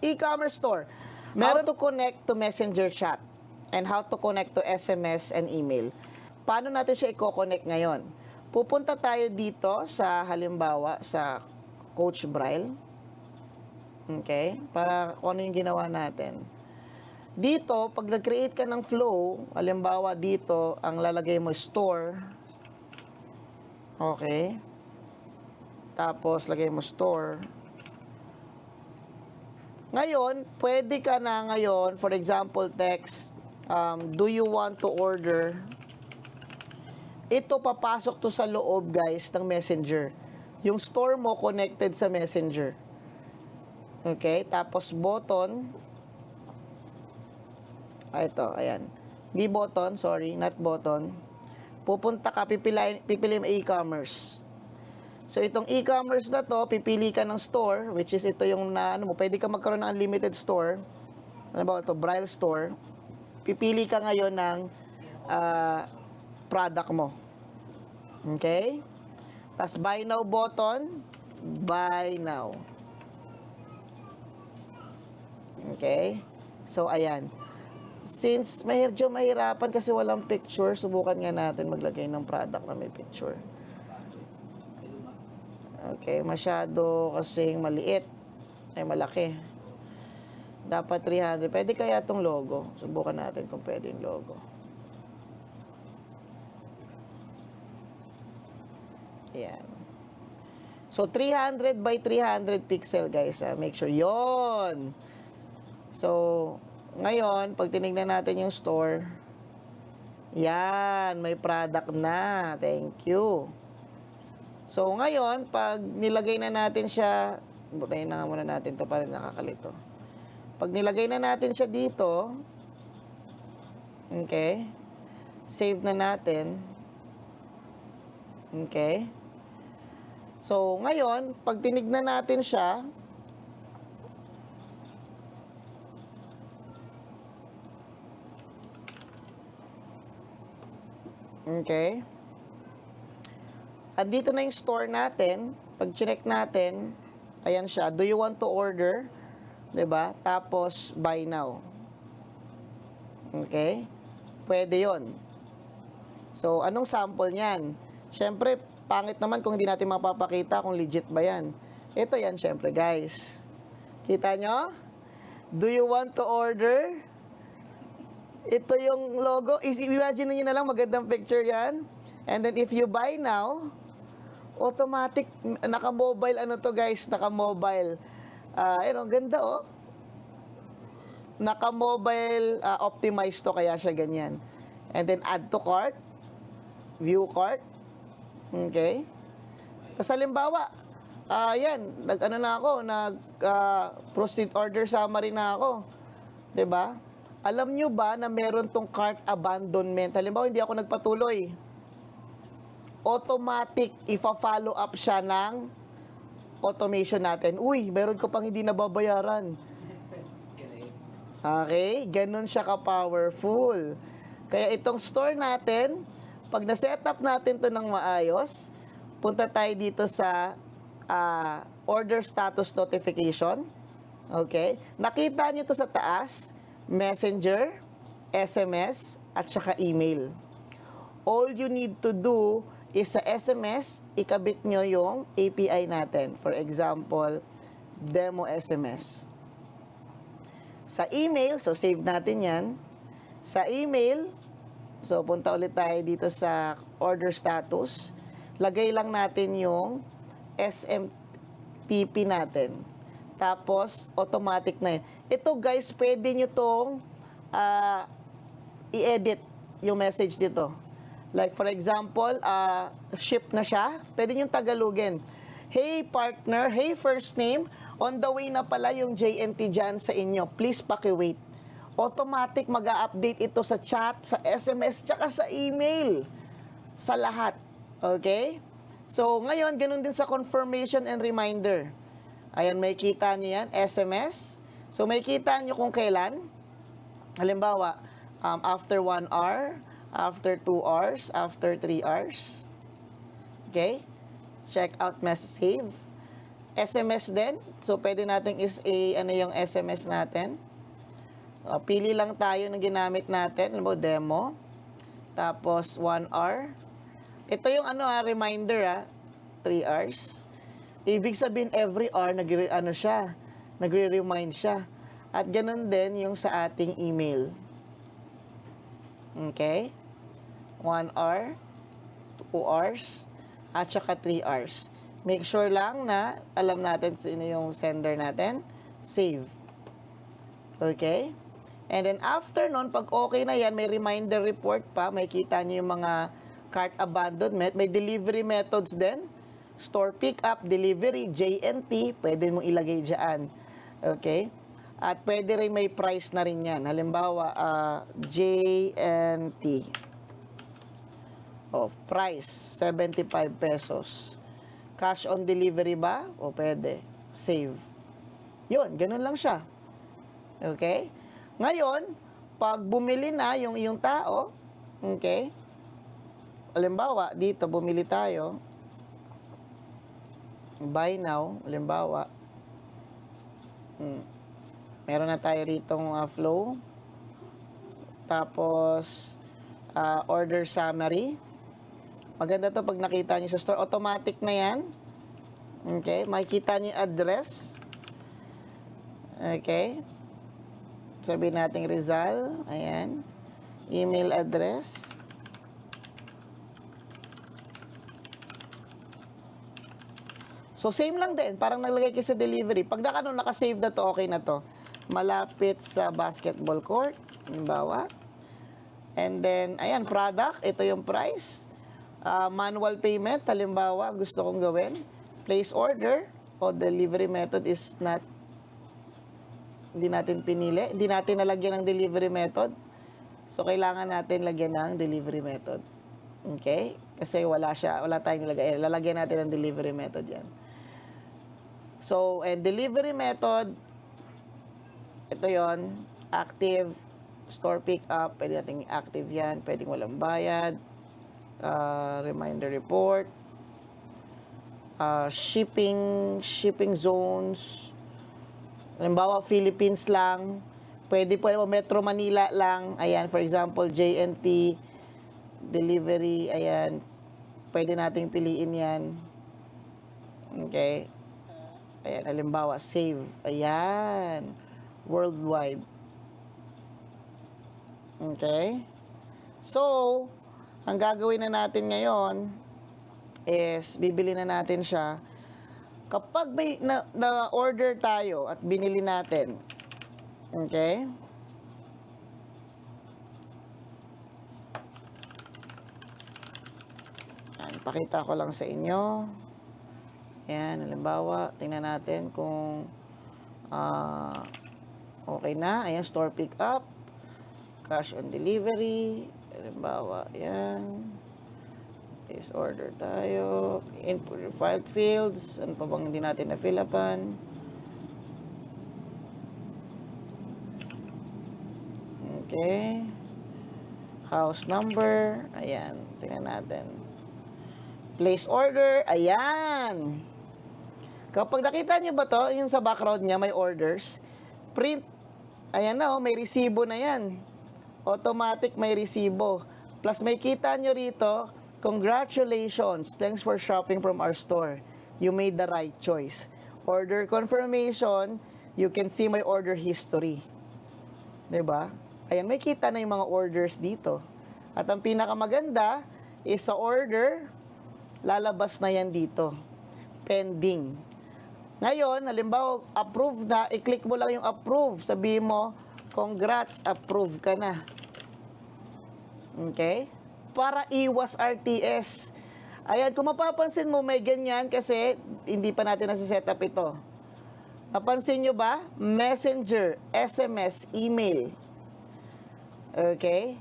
E-commerce store. How to connect to messenger chat and how to connect to SMS and email. Paano natin siya i-connect ngayon? Pupunta tayo dito sa halimbawa sa Coach Braille. Okay? Para kung ano yung ginawa natin. Dito, pag nag-create ka ng flow, halimbawa dito, ang lalagay mo store. Okay? Tapos, lagay mo store. Ngayon, pwede ka na ngayon, for example, text, do you want to order? Ito, papasok to sa loob, guys, ng messenger. Yung store mo connected sa messenger. Okay? Tapos, button. Ito, ayan. Hindi button, sorry, not button. Pupunta ka, pipili mo e-commerce. So, itong e-commerce na to, pipili ka ng store, which is ito yung na, ano mo, pwede ka magkaroon ng unlimited store. Ano ba ito? Braille store. Pipili ka ngayon ng product mo. Okay? Tapos, buy now button. Buy now. Okay? So, ayan. Since medyo mahirapan kasi walang picture, subukan nga natin maglagay ng product na may picture. Okay, masyado kasing maliit. Ay, malaki. Dapat 300. Pwede kaya itong logo? Subukan natin kung pwede yung logo. Ayan. So, 300 by 300 pixel, guys. Make sure. Yon. So, ngayon, pag tinignan natin yung store, yan, may product na. Thank you. So, ngayon, pag nilagay na natin siya, butayin na nga muna natin ito para nakakalito. Pag nilagay na natin siya dito, okay, save na natin. Okay. So, ngayon, pag tinignan natin siya, okay, andito na yung store natin. Pag check natin, ayan siya. Do you want to order? 'Di ba? Tapos, buy now. Okay? Pwede yon. So, anong sample niyan? Siyempre, pangit naman kung hindi natin mapapakita kung legit ba yan. Ito yan, siyempre, guys. Kita nyo? Do you want to order? Ito yung logo. Imagine niyo na lang, magandang picture yan. And then, if you buy now, automatic, naka-mobile, ano to guys, naka-mobile. Ayun, ganda oh. Naka-mobile optimized to, kaya siya ganyan. And then, add to cart. View cart. Okay. Tapos halimbawa, yan, nag-ano na ako, proceed order summary na ako. 'Di ba? Alam nyo ba na meron tong cart abandonment? Halimbawa, hindi ako nagpatuloy. Automatic, ifa-follow up siya ng automation natin. Uy, meron ko pang hindi nababayaran. Okay? Ganun siya ka-powerful. Kaya itong store natin, pag na-set up natin to ng maayos, punta tayo dito sa order status notification. Okay? Nakita nyo to sa taas, messenger, SMS, at saka email. All you need to do is sa SMS, ikabit nyo yung API natin. For example, demo SMS. Sa email, so save natin yan. Sa email, so punta ulit tayo dito sa order status. Lagay lang natin yung SMTP natin. Tapos, automatic na yun. Ito guys, pwede nyo tong i-edit yung message dito. Like for example, ship na siya. Pwede nyo tagalugin. Hey partner, hey first name, on the way na pala yung JNT dyan sa inyo. Please paki-wait. Automatic mag-a-update ito sa chat, sa SMS, tsaka sa email. Sa lahat. Okay? So, ngayon, ganun din sa confirmation and reminder. Ayan, may kita nyo yan, SMS. So, may kita nyo kung kailan. Halimbawa, after 1 hour, after 2 hours, after 3 hours. Okay? Check out message save. SMS din. So, pwede natin ano yung SMS natin. Pili lang tayo ng ginamit natin. Alam mo, demo. Tapos, 1 hour. Ito yung reminder 3 hours. Ibig sabihin, every hour, nagre-remind siya. At ganun din yung sa ating email. Okay? 1 hour, 2 hours, at saka 3 hours. Make sure lang na alam natin sino yung sender natin. Save. Okay? And then after nun, pag okay na yan, may reminder report pa. May kita nyo yung mga cart abandonment. May delivery methods din. Store pickup, delivery, JNT. Pwede mong ilagay dyan. Okay? At pwede rin may price na rin yan. Halimbawa, JNT. Price, 75 pesos. Cash on delivery ba? Pwede. Save. Yun, ganun lang siya. Okay? Ngayon, pag bumili na yung iyong tao, okay? Halimbawa, dito bumili tayo. Buy now, halimbawa. Meron na tayo ritong flow. Tapos, order summary. Maganda to pag nakita nyo sa store. Automatic na yan. Okay. Makikita nyo yung address. Okay. Sabihin natin Rizal. Ayan. Email address. So, same lang din. Parang naglagay kayo sa delivery. Pag nakasave na to, okay na to. Malapit sa basketball court. Halimbawa. And then, ayan, product. Ito yung price. Manual payment, halimbawa, gusto kong gawin. Place order o delivery method is not, hindi natin pinili. Hindi natin nalagyan ng delivery method. So, kailangan natin lagyan ng delivery method. Okay? Kasi wala tayong nilagay. Lalagyan natin ng delivery method yan. So, and delivery method, ito yon, active, store pickup, pwede natin active yan, pwedeng walang bayad. Reminder report, shipping zones, halimbawa Philippines lang, pwede po Metro Manila lang, ayan, for example, JNT, delivery, ayan, pwede nating piliin yan, okay, ayan, halimbawa, save, ayan, worldwide, okay, so, ang gagawin na natin ngayon is bibili na natin siya. Kapag may na-order tayo at binili natin, okay? Pakita ko lang sa inyo. Ayan, halimbawa, tingnan natin kung okay na. Ayan, store pick up, cash on delivery. Halimbawa, yan. Place order tayo. Input your file fields. Ano pa bang hindi natin na-fill-upan? Okay. House number. Ayan. Tingnan natin. Place order. Ayan. Kapag nakita nyo ba to, yung sa background niya, may orders. Print. Ayan na, may resibo na yan. Automatic may resibo. Plus may kita nyo rito, congratulations, thanks for shopping from our store. You made the right choice. Order confirmation, you can see my order history. 'Di ba? Ayan, may kita na yung mga orders dito. At ang pinakamaganda is sa order, lalabas na yan dito. Pending. Ngayon, halimbawa, approve na, i-click mo lang yung approve. Sabihin mo, congrats, approve ka na. Okay? Para iwas RTS. Ayan, kung mapapansin mo, may ganyan kasi hindi pa natin nasa-set up ito. Napansin nyo ba? Messenger, SMS, email. Okay?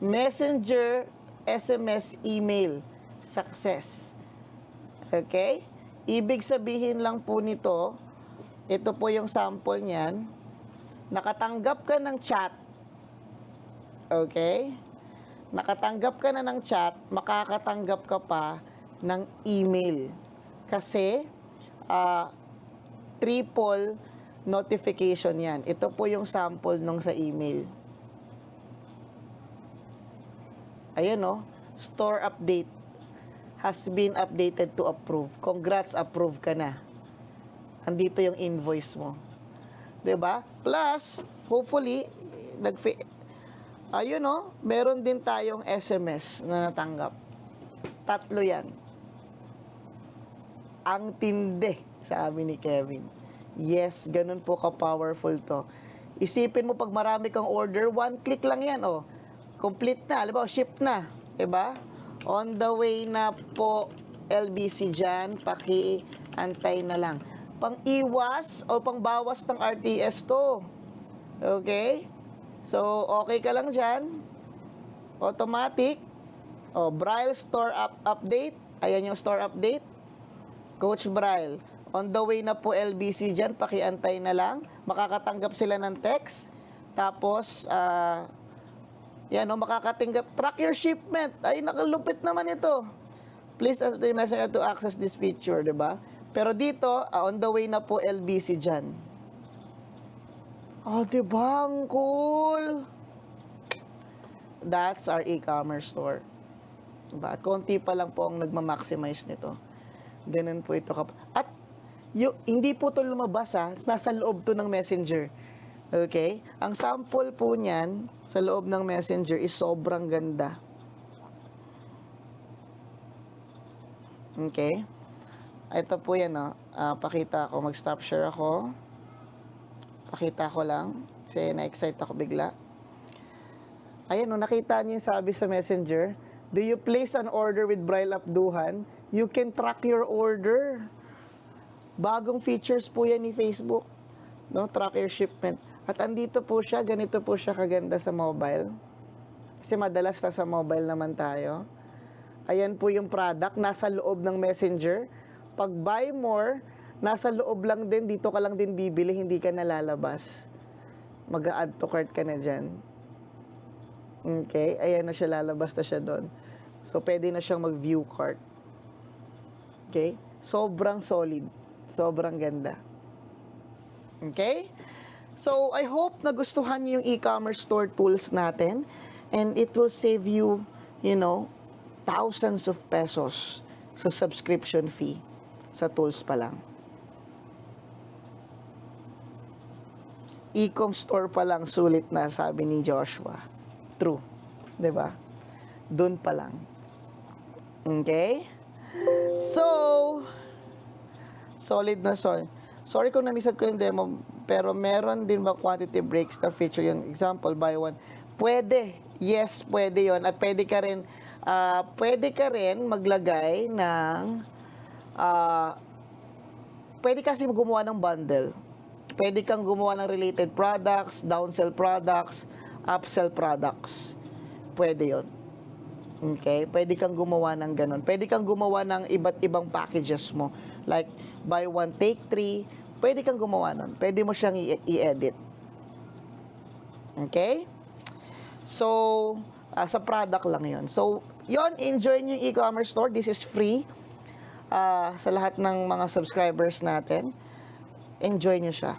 Messenger, SMS, email. Success. Okay? Ibig sabihin lang po nito, ito po yung sample niyan, nakatanggap ka ng chat, okay? Nakatanggap ka na ng chat, makakatanggap ka pa ng email. Kasi, triple notification yan. Ito po yung sample nung sa email. Ayan o, store update has been updated to approve. Congrats, approve ka na. Andito yung invoice mo. 'Di ba? Plus, hopefully, ayun o, meron din tayong SMS na natanggap. 3 yan. Ang tindi, sabi ni Kevin. Yes, ganun po ka-powerful to. Isipin mo pag marami kang order, 1 click lang yan, oh. Complete na, alam mo, ship na, 'di ba? On the way na po, LBC dyan, paki-antay na lang. Pang-iwas o pang-bawas ng RTS to. Okay? So, okay ka lang dyan. Automatic. O, Braille Store Update. Ayan yung Store Update. Coach Braille. On the way na po LBC dyan, paki-antay na lang. Makakatanggap sila ng text. Tapos, yan o, makakatanggap. Track your shipment. Ay, nakalupit naman ito. Please ask the messenger to access this feature, di ba? Pero dito, on the way na po LBC dyan. Oh, di ba? Ang cool. That's our e-commerce store. Diba? At konti pa lang po ang nagma-maximize nito. Ganun po ito. At hindi po ito lumabas ha. Nasa loob to ng Messenger. Okay? Ang sample po niyan sa loob ng Messenger is sobrang ganda. Okay? Ito po yan, no? Pakita ko. Mag-stop share ako. Pakita ko lang. Kasi na-excite ako bigla. Ayan, no? Nakita niyo yung sabi sa Messenger. Do you place an order with Braille Abduhan? You can track your order. Bagong features po yan ni Facebook. No? Track your shipment. At andito po siya, ganito po siya kaganda sa mobile. Kasi madalas sa mobile naman tayo. Ayan po yung product, nasa loob ng Messenger. Pag buy more, nasa loob lang din, dito ka lang din bibili, hindi ka nalalabas. Mag-add to cart ka na dyan. Okay, ayan na siya, lalabas na siya doon. So, pwede na siyang mag-view cart. Okay? Sobrang solid. Sobrang ganda. Okay? So, I hope nagustuhan niyo yung e-commerce store tools natin. And it will save you, thousands of pesos sa subscription fee sa tools pa lang. E-com store pa lang, sulit na, sabi ni Joshua. True. 'Di ba? Doon pa lang. Okay? So, solid na solid. Sorry kung na-miss ko yung demo, pero meron din ba quantity breaks na feature yung example, buy one? Pwede. Yes, pwede yon. At pwede ka rin maglagay ng pwede kasi gumawa ng bundle. Pwede kang gumawa ng related products, downsell products, upsell products. Pwede yon. Okay? Pwede kang gumawa ng ganun. Pwede kang gumawa ng iba't ibang packages mo. Like, buy one, take 3. Pwede kang gumawa nun. Pwede mo siyang i-edit. Okay? So, sa product lang yon. So, yon, enjoy nyo yung e-commerce store. This is free sa lahat ng mga subscribers natin. Enjoy nyo siya.